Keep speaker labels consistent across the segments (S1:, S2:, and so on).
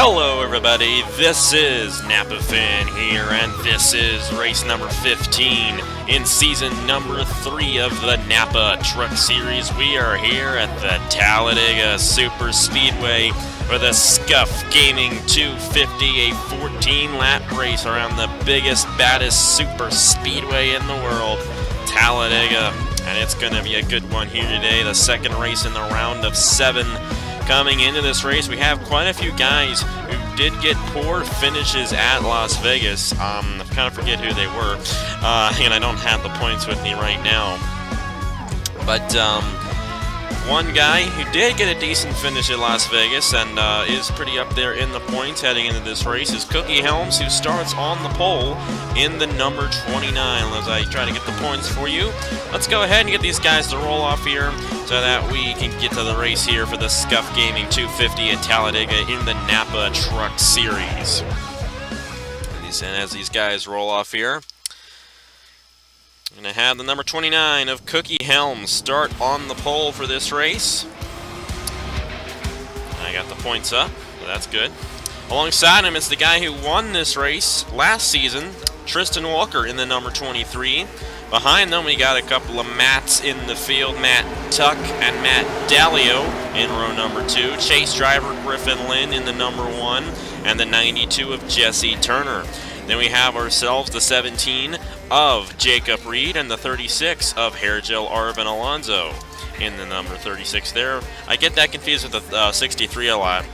S1: Hello everybody, this is Napa Fan here, and this is race number 15 in season number 3 of the Napa Truck Series. We are here at the Talladega Super Speedway for the ScufGaming 250, a 14-lap race around the biggest, baddest super speedway in the world, Talladega. And it's going to be a good one here today, the second race in the round of 7. Coming into this race, we have quite a few guys who did get poor finishes at Las Vegas. I kind of forget who they were, and I don't have the points with me right now. But one guy who did get a decent finish at Las Vegas and is pretty up there in the points heading into this race is Cookie Helms, who starts on the pole in the number 29. As I try to get the points for you, let's go ahead and get these guys to roll off here so that we can get to the race here for the ScufGaming 250 at Talladega in the Napa Truck Series. And as these guys roll off here, I'm going to have the number 29 of Cookie Helms start on the pole for this race. I got the points up, so that's good. Alongside him is the guy who won this race last season, Tristan Walker in the number 23. Behind them, we got a couple of Matts in the field, Matt Tuck and Matt Dalio in row number 2. Chase driver Griffin Lynn in the number 1, and the 92 of Jesse Turner. Then we have ourselves the 17 of Jacob Reed and the 36 of Hairgel Arvin Alonso in the number 36 there. I get that confused with the 63 a lot,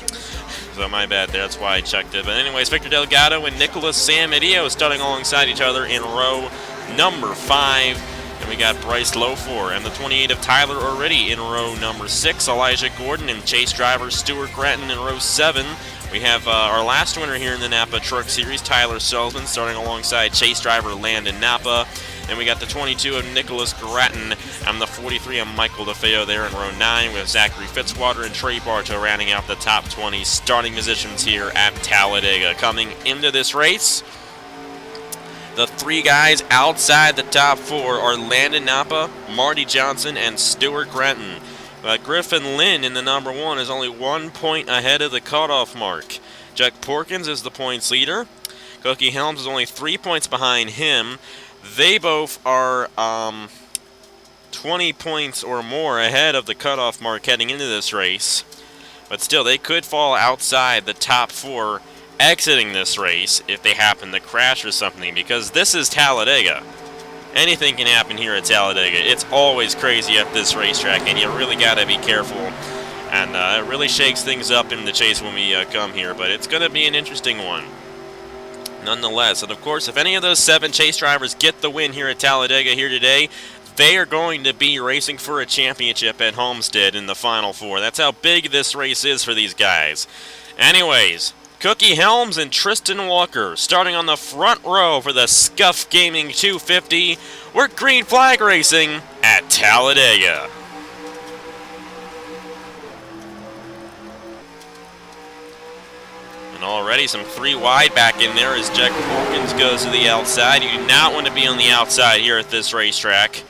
S1: so my bad there, that's why I checked it. But anyways, Victor Delgado and Nicholas Samedeo starting alongside each other in row number 5. And we got Bryce Lofor and the 28 of Tyler already in row number 6. Elijah Gordon and chase driver Stuart Gratton in row 7. We have our last winner here in the Napa Truck Series, Tyler Sullivan, starting alongside chase driver Landon Napa. And we got the 22 of Nicholas Gratton and the 43 of Michael DeFeo there in row 9. We have Zachary Fitzwater and Trey Bartow rounding out the top 20 starting positions here at Talladega. Coming into this race, the 3 guys outside the top 4 are Landon Napa, Marty Johnson, and Stuart Gratton. Griffin Lynn in the number 1 is only 1 point ahead of the cutoff mark. Jack Porkins is the points leader. Cookie Helms is only 3 points behind him. They both are 20 points or more ahead of the cutoff mark heading into this race. But still, they could fall outside the top 4 exiting this race if they happen to crash or something, because this is Talladega. Anything can happen here at Talladega. It's always crazy at this racetrack, and you really got to be careful. And it really shakes things up in the chase when we come here, but it's going to be an interesting one nonetheless. And of course, if any of those 7 chase drivers get the win here at Talladega here today, they are going to be racing for a championship at Homestead in the Final 4. That's how big this race is for these guys. Anyways, Cookie Helms and Tristan Walker starting on the front row for the ScufGaming 250. We're green flag racing at Talladega. And already some 3 wide back in there as Jack Porkins goes to the outside. You do not want to be on the outside here at this racetrack.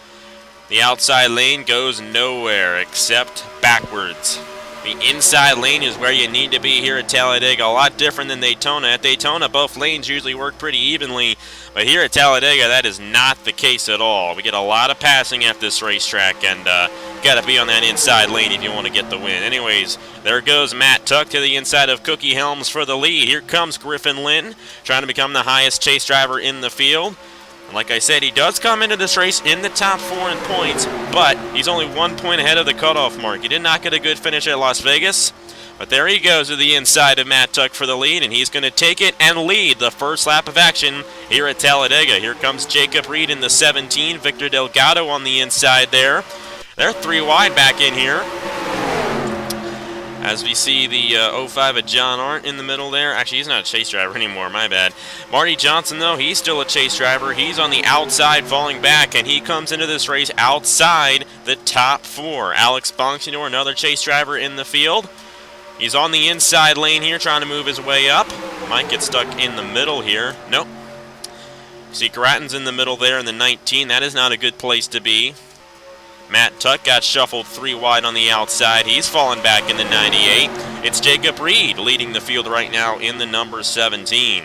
S1: The outside lane goes nowhere except backwards. The inside lane is where you need to be here at Talladega. A lot different than Daytona. At Daytona, both lanes usually work pretty evenly. But here at Talladega, that is not the case at all. We get a lot of passing at this racetrack, and got to be on that inside lane if you want to get the win. Anyways, there goes Matt Tuck to the inside of Cookie Helms for the lead. Here comes Griffin Lynn, trying to become the highest chase driver in the field. Like I said, he does come into this race in the top 4 in points, but he's only 1 point ahead of the cutoff mark. He did not get a good finish at Las Vegas, but there he goes to the inside of Matt Tuck for the lead, and he's going to take it and lead the first lap of action here at Talladega. Here comes Jacob Reed in the 17, Victor Delgado on the inside there. They're 3 wide back in here, as we see the 05 of John Arndt in the middle there. Actually, he's not a chase driver anymore, my bad. Marty Johnson, though, he's still a chase driver. He's on the outside falling back, and he comes into this race outside the top 4. Alex Bonsignor, another chase driver in the field. He's on the inside lane here, trying to move his way up. Might get stuck in the middle here. Nope. See, Gratton's in the middle there in the 19. That is not a good place to be. Matt Tuck got shuffled 3 wide on the outside. He's fallen back in the 98. It's Jacob Reed leading the field right now in the number 17.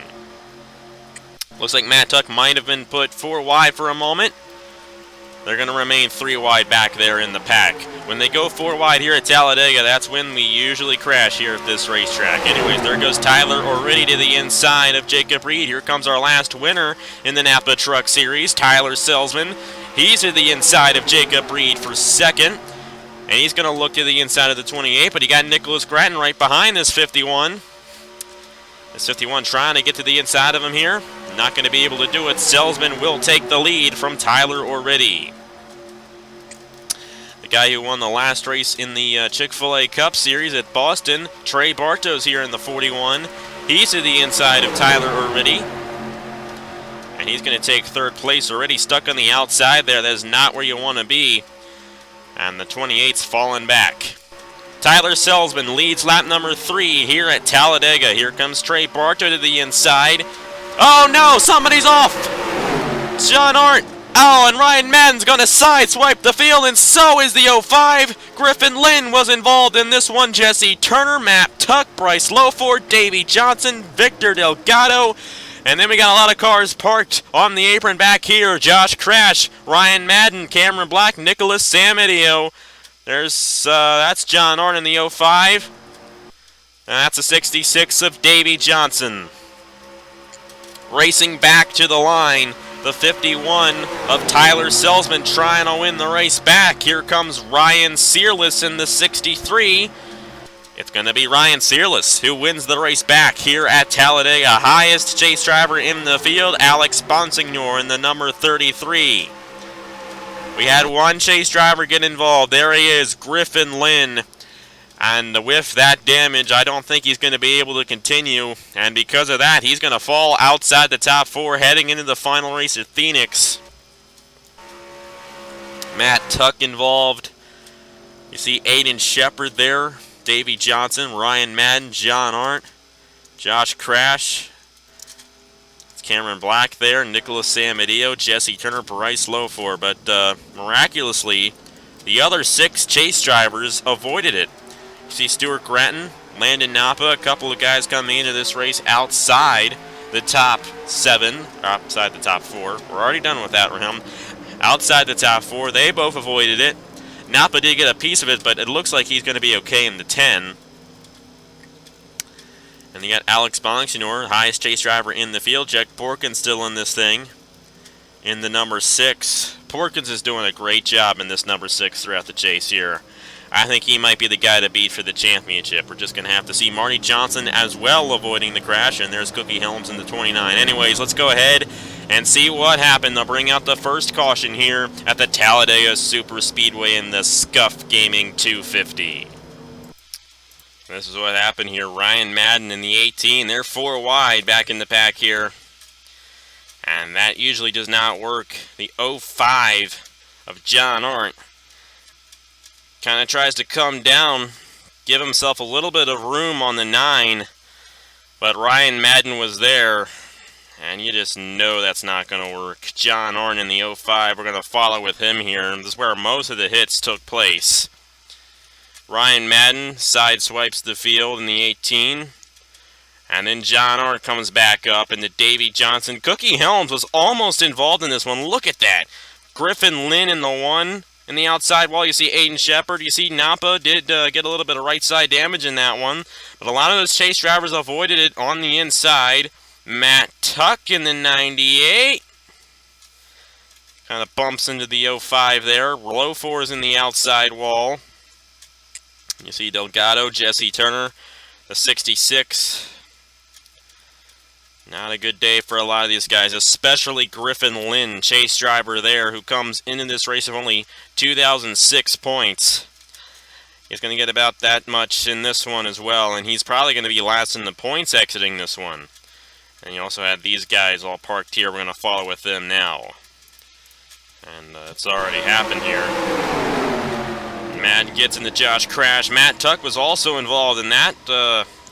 S1: Looks like Matt Tuck might have been put 4 wide for a moment. They're going to remain 3 wide back there in the pack. When they go 4 wide here at Talladega, that's when we usually crash here at this racetrack. Anyways, there goes Tyler already to the inside of Jacob Reed. Here comes our last winner in the Napa Truck Series, Tyler Selzman. He's to the inside of Jacob Reed for second. And he's going to look to the inside of the 28, but he got Nicholas Gratton right behind this 51. This 51 trying to get to the inside of him here. Not going to be able to do it. Selzman will take the lead from Tyler already. The guy who won the last race in the Chick-fil-A Cup Series at Boston, Trey Bartos here in the 41. He's to the inside of Tyler already. And he's going to take third place already, stuck on the outside there. That is not where you want to be. And the 28's fallen back. Tyler Selzman leads lap number 3 here at Talladega. Here comes Trey Barto to the inside. Oh no, somebody's off! John Arndt. Oh, and Ryan Madden's going to sideswipe the field, and so is the 05. Griffin Lynn was involved in this one. Jesse Turner, Matt Tuck, Bryce Lowford, Davey Johnson, Victor Delgado. And then we got a lot of cars parked on the apron back here. Josh Crash, Ryan Madden, Cameron Black, Nicholas Samadio. That's John Arndt in the 05. And that's a 66 of Davey Johnson. Racing back to the line, the 51 of Tyler Selzman trying to win the race back. Here comes Ryan Searless in the 63. It's going to be Ryan Searless who wins the race back here at Talladega. Highest chase driver in the field, Alex Bonsignor in the number 33. We had one chase driver get involved. There he is, Griffin Lynn. And with that damage, I don't think he's going to be able to continue. And because of that, he's going to fall outside the top 4 heading into the final race at Phoenix. Matt Tuck involved. You see Aiden Shepard there. Davey Johnson, Ryan Madden, John Arndt, Josh Crash. It's Cameron Black there, Nicholas Samadio, Jesse Turner, Bryce Lowford. But miraculously, the other 6 chase drivers avoided it. You see Stuart Gratton, Landon Napa, a couple of guys coming into this race outside the top 7, outside the top 4. We're already done with that round. Outside the top 4, they both avoided it. Napa did get a piece of it, but it looks like he's going to be okay in the 10. And you got Alex Bonsignor, highest chase driver in the field. Jack Porkins still in this thing in the number 6. Porkins is doing a great job in this number 6 throughout the chase here. I think he might be the guy to beat for the championship. We're just going to have to see. Marty Johnson as well avoiding the crash, and there's Cookie Helms in the 29. Anyways, let's go ahead and see what happened. They'll bring out the first caution here at the Talladega Super Speedway in the ScufGaming 250. This is what happened here. Ryan Madden in the 18. They're 4 wide back in the pack here. And that usually does not work. The 05 of John Arndt kind of tries to come down, give himself a little bit of room on the 9. But Ryan Madden was there. And you just know that's not going to work. John Arndt in the 05, we're going to follow with him here. This is where most of the hits took place. Ryan Madden sideswipes the field in the 18. And then John Arndt comes back up into Davey Johnson. Cookie Helms was almost involved in this one. Look at that. Griffin Lynn in the 1. In the outside wall, you see Aiden Shepard. You see Napa did get a little bit of right side damage in that one. But a lot of those chase drivers avoided it on the inside. Matt Tuck in the 98. Kind of bumps into the 05 there. Lowford is in the outside wall. You see Delgado, Jesse Turner, the 66. Not a good day for a lot of these guys, especially Griffin Lynn, chase driver there, who comes into this race with only 2,006 points. He's going to get about that much in this one as well, and he's probably going to be last in the points exiting this one. And you also have these guys all parked here. We're going to follow with them now. And it's already happened here. Matt gets into Josh Crash. Matt Tuck was also involved in that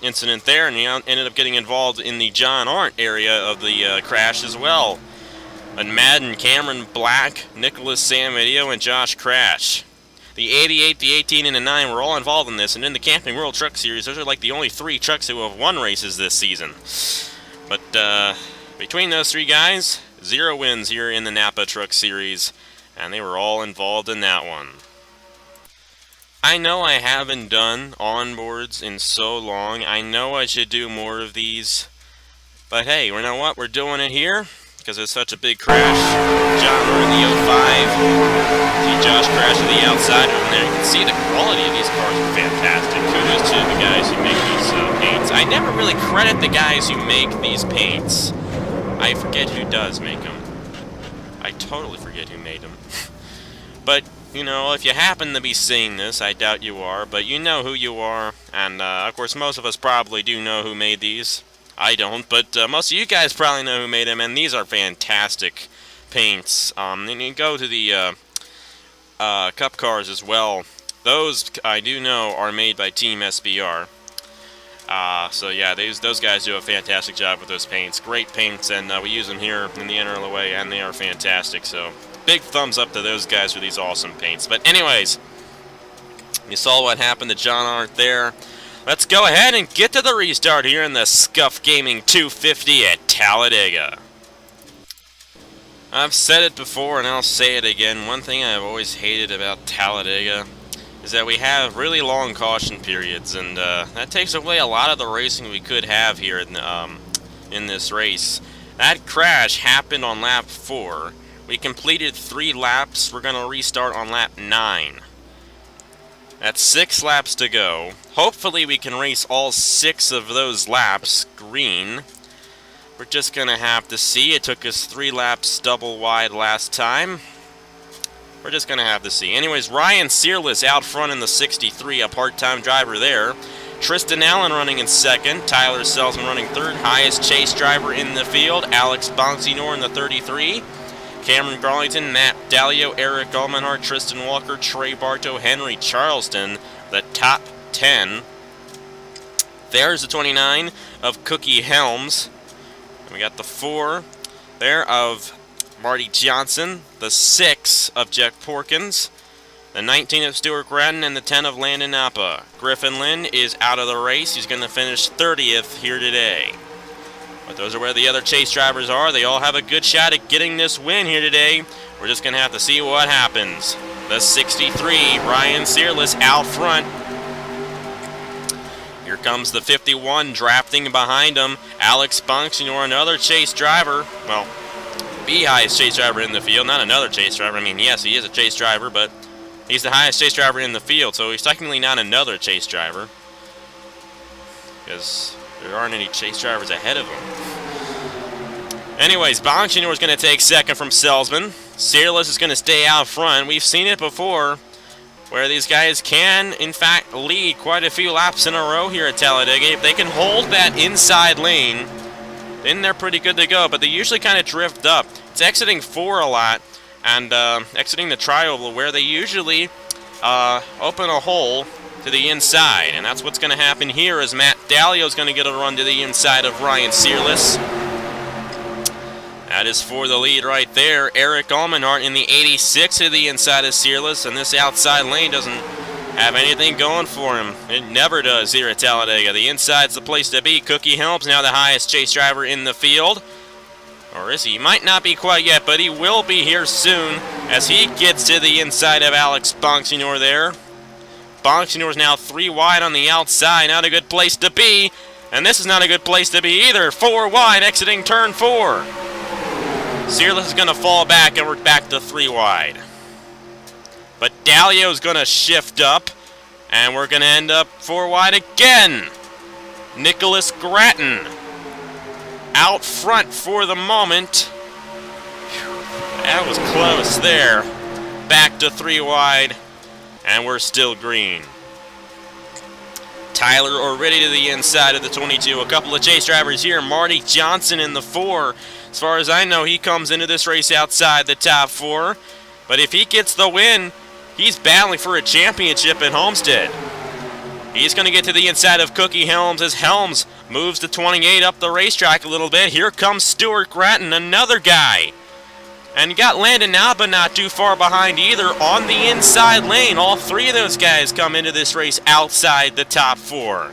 S1: incident there, and he ended up getting involved in the John Arndt area of the crash as well. And Madden, Cameron Black, Nicholas Samedeo, and Josh Crash. The 88, the 18, and the 9 were all involved in this, and in the Camping World Truck Series, those are like the only 3 trucks who have won races this season. But between those 3 guys, 0 wins here in the Napa Truck Series, and they were all involved in that one. I know I haven't done onboards in so long. I know I should do more of these. But hey, you know what? We're doing it here because it's such a big crash. John, we're in the 05. See Josh crash to the outside over there. You can see the quality of these cars are fantastic. Kudos to the guys who make these paints. I never really credit the guys who make these paints. I forget who does make them. I totally forget who made them. But, you know, if you happen to be seeing this, I doubt you are, but you know who you are. And, of course, most of us probably do know who made these. I don't, but most of you guys probably know who made them, and these are fantastic paints. And you go to the Cup cars as well. Those, I do know, are made by Team SBR. So yeah, those guys do a fantastic job with those paints. Great paints, and we use them here in the NRLOA, and they are fantastic. So big thumbs up to those guys for these awesome paints. But anyways, you saw what happened to John Arndt there. Let's go ahead and get to the restart here in the ScufGaming 250 at Talladega. I've said it before and I'll say it again. One thing I've always hated about Talladega is that we have really long caution periods, and that takes away a lot of the racing we could have here in this race. That crash happened on lap 4. We completed 3 laps. We're going to restart on lap 9. That's 6 laps to go. Hopefully we can race all 6 of those laps green. We're just going to have to see. It took us 3 laps double wide last time. We're just going to have to see. Anyways, Ryan Searless out front in the 63, a part-time driver there. Tristan Allen running in 2nd. Tyler Selzman running 3rd. Highest chase driver in the field. Alex Bonsinor in the 33. Cameron Garlington, Matt Dalio, Eric Almenhart, Tristan Walker, Trey Bartow, Henry Charleston, the top 10. There's the 29 of Cookie Helms. And we got the 4 there of Marty Johnson, the 6 of Jeff Porkins, the 19 of Stuart Gratton, and the 10 of Landon Napa. Griffin Lynn is out of the race. He's going to finish 30th here today. But those are where the other chase drivers are. They all have a good shot at getting this win here today. We're just going to have to see what happens. The 63, Ryan Searless out front. Here comes the 51 drafting behind him. Alex Bonsinor, another chase driver. Well, the highest chase driver in the field, not another chase driver. I mean, yes, he is a chase driver, but he's the highest chase driver in the field, so he's technically not another chase driver, because there aren't any chase drivers ahead of him. Anyways, Bonsinor is going to take 2nd from Selzman. Searless is going to stay out front. We've seen it before, where these guys can, in fact, lead quite a few laps in a row here at Talladega. If they can hold that inside lane, then they're pretty good to go, but they usually kind of drift up. It's exiting 4 a lot, and exiting the tri-oval, where they usually open a hole to the inside, and that's what's going to happen here as Matt Dalio is going to get a run to the inside of Ryan Searless. That is for the lead right there. Eric Almenhart in the 86 to the inside of Searless, and this outside lane doesn't have anything going for him. It never does here at Talladega. The inside's the place to be. Cookie Helms now the highest chase driver in the field. Or is he? He might not be quite yet, but he will be here soon as he gets to the inside of Alex Bonsinor there. Bonsinor is now 3 wide on the outside. Not a good place to be. And this is not a good place to be either. 4 wide exiting turn 4. Searless is going to fall back, and we're back to 3 wide. But Dalio's going to shift up, and we're going to end up 4 wide again. Nicholas Gratton out front for the moment. That was close there. Back to 3 wide, and we're still green. Tyler already to the inside of the 22. A couple of chase drivers here. Marty Johnson in the 4. As far as I know, he comes into this race outside the top 4. But if he gets the win, he's battling for a championship at Homestead. He's going to get to the inside of Cookie Helms as Helms moves to 28 up the racetrack a little bit. Here comes Stuart Gratton, another guy And you got Landon Napa not too far behind either on the inside lane. All three of those guys come into this race outside the top 4.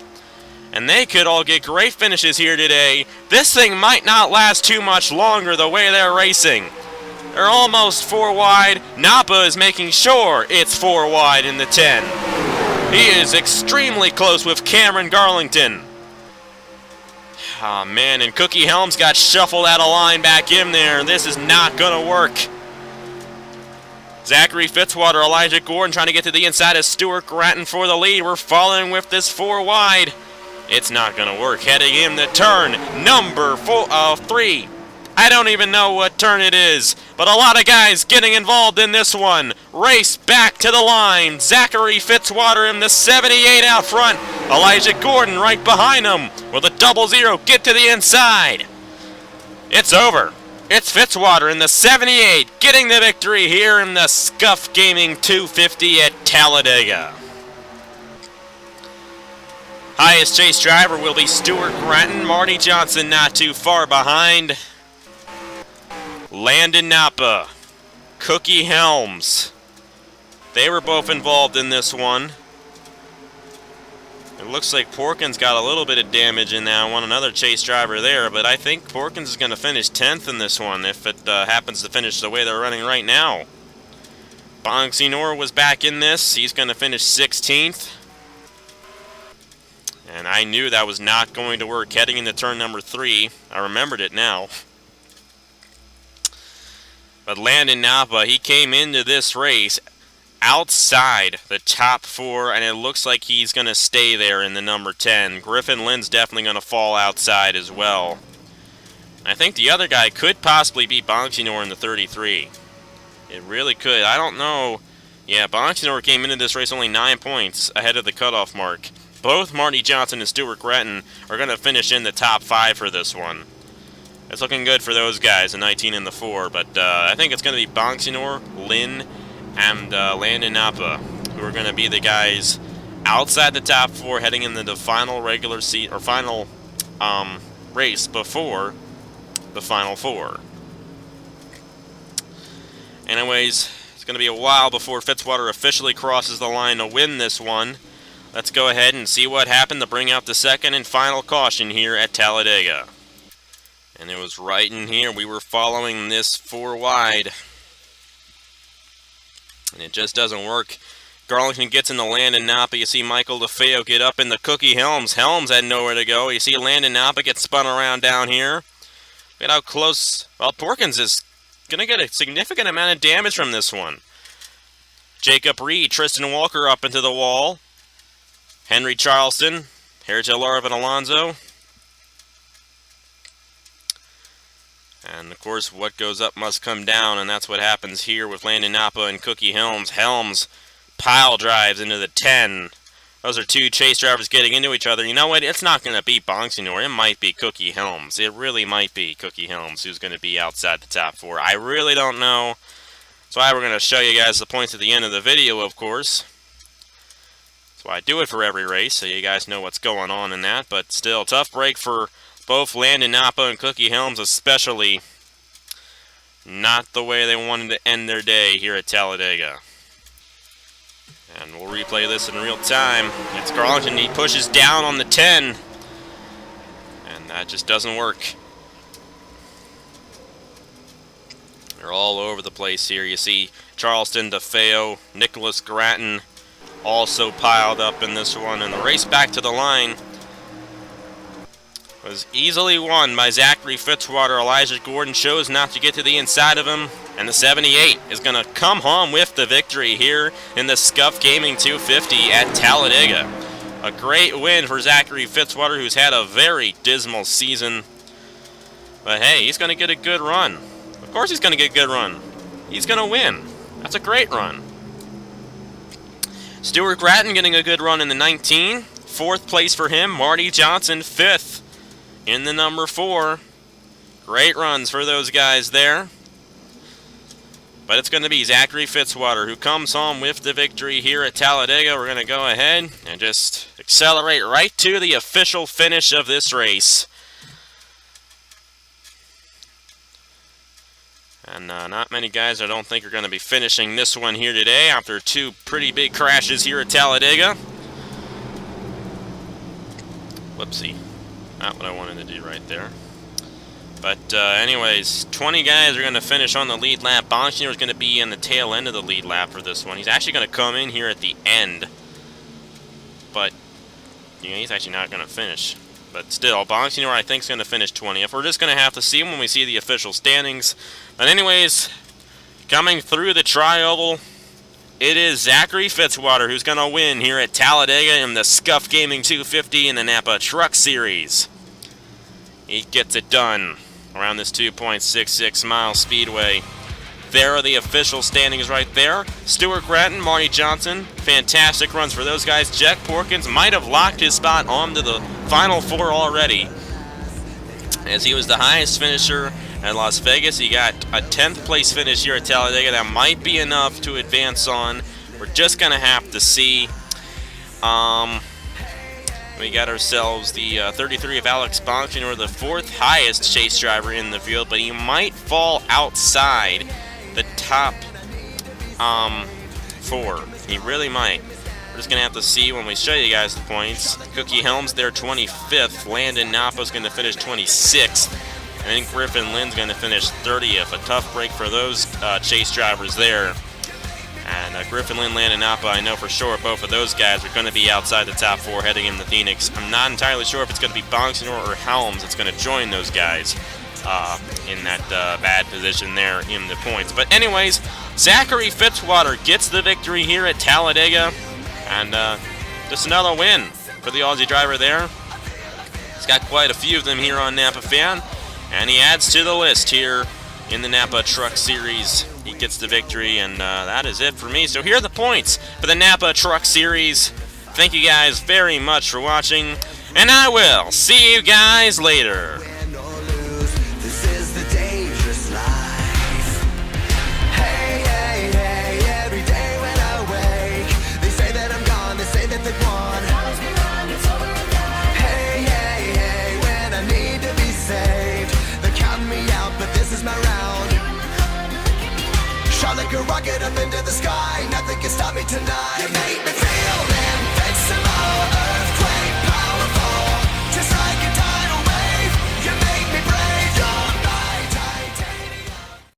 S1: And they could all get great finishes here today. This thing might not last too much longer the way they're racing. They're almost 4 wide. Napa is making sure it's 4 wide in the 10. He is extremely close with Cameron Garlington. Oh man, and Cookie Helms got shuffled out of line back in there. This is not gonna work. Zachary Fitzwater, Elijah Gordon trying to get to the inside of Stuart Gratton for the lead. We're following with this 4 wide. It's not gonna work. Heading in the turn number 3. I don't even know what turn it is, but a lot of guys getting involved in this one. Race back to the line. Zachary Fitzwater in the 78 out front. Elijah Gordon right behind him with a 00. Get to the inside. It's over. It's Fitzwater in the 78 getting the victory here in the ScufGaming 250 at Talladega. Highest chase driver will be Stuart Gratton. Marty Johnson not too far behind. Landon Napa, Cookie Helms. They were both involved in this one. It looks like Porkins got a little bit of damage in that one. Another chase driver there, but I think Porkins is going to finish 10th in this one if it happens to finish the way they're running right now. Bongsinor was back in this. He's going to finish 16th. And I knew that was not going to work heading into turn number 3. I remembered it now. But Landon Napa, he came into this race outside the top 4, and it looks like he's going to stay there in the number 10. Griffin Lynn's definitely going to fall outside as well. I think the other guy could possibly be Bongsinor in the 33. It really could. I don't know. Yeah, Bongsinor came into this race only 9 points ahead of the cutoff mark. Both Marty Johnson and Stuart Gratton are going to finish in the top 5 for this one. It's looking good for those guys, the 19 and the 4, but I think it's going to be Bongsinor, Lynn, and Landon Napa, who are going to be the guys outside the top 4 heading into the final regular seat or final race before the final 4. Anyways, it's going to be a while before Fitzwater officially crosses the line to win this one. Let's go ahead and see what happened to bring out the second and final caution here at Talladega. And it was right in here. We were following this 4 wide. And it just doesn't work. Garlington gets in the Landon Napa. You see Michael DeFeo get up in the Cookie Helms. Helms had nowhere to go. You see Landon Napa get spun around down here. Look at how close. Well, Porkins is going to get a significant amount of damage from this one. Jacob Reed, Tristan Walker up into the wall. Henry Charleston, Heritage Larvin Alonso. And, of course, what goes up must come down, and that's what happens here with Landon Napa and Cookie Helms. Helms pile drives into the 10. Those are 2 chase drivers getting into each other. You know what? It's not going to be Bongsinor. It might be Cookie Helms. It really might be Cookie Helms who's going to be outside the top 4. I really don't know. That's why we're going to show you guys the points at the end of the video, of course. That's why I do it for every race, so you guys know what's going on in that. But still, tough break for both Landon Napa and Cookie Helms, especially. Not the way they wanted to end their day here at Talladega. And we'll replay this in real time. It's Garlington. He pushes down on the 10. And that just doesn't work. They're all over the place here. You see Charleston, DeFeo, Nicholas Gratton also piled up in this one. And the race back to the line was easily won by Zachary Fitzwater. Elijah Gordon chose not to get to the inside of him, and the 78 is going to come home with the victory here in the ScufGaming 250 at Talladega. A great win for Zachary Fitzwater, who's had a very dismal season. But hey, he's going to get a good run. Of course he's going to get a good run. He's going to win. That's a great run. Stuart Gratton getting a good run in the 19. 4th place for him. Marty Johnson, 5th. In the number 4. Great runs for those guys there. But it's going to be Zachary Fitzwater who comes home with the victory here at Talladega. We're going to go ahead and just accelerate right to the official finish of this race. And not many guys I don't think are going to be finishing this one here today after 2 pretty big crashes here at Talladega. Whoopsie. Not what I wanted to do right there. But anyways, 20 guys are going to finish on the lead lap. Bonsignor is going to be in the tail end of the lead lap for this one. He's actually going to come in here at the end. But he's actually not going to finish. But still, Bonsignor I think is going to finish 20th. We're just going to have to see when we see the official standings. But anyways, coming through the tri-oval, it is Zachary Fitzwater who's going to win here at Talladega in the ScufGaming 250 in the Napa Truck Series. He gets it done around this 2.66 mile speedway. There are the official standings right there. Stuart Gratton, Marty Johnson, fantastic runs for those guys. Jack Porkins might have locked his spot onto the Final 4 already, as he was the highest finisher at Las Vegas. He got a 10th place finish here at Talladega. That might be enough to advance on. We're just going to have to see. We got ourselves the 33 of Alex Bonsignor, the 4th highest chase driver in the field, but he might fall outside the top 4. He really might. We're just going to have to see when we show you guys the points. Cookie Helms there 25th. Landon Napa's going to finish 26th. And then Griffin Lynn's going to finish 30th. A tough break for those chase drivers there. And Griffin Lynn, Landon Napa, I know for sure both of those guys are going to be outside the top 4 heading into Phoenix. I'm not entirely sure if it's going to be Bonsignor or Helms that's going to join those guys in that bad position there in the points. But anyways, Zachary Fitzwater gets the victory here at Talladega. And just another win for the Aussie driver there. He's got quite a few of them here on Napa Fan. And he adds to the list here in the Napa Truck Series. He gets the victory, and that is it for me. So here are the points for the Napa Truck Series. Thank you guys very much for watching, and I will see you guys later.
S2: Like a rocket up into the sky, nothing can stop me tonight. You make me feel invincible.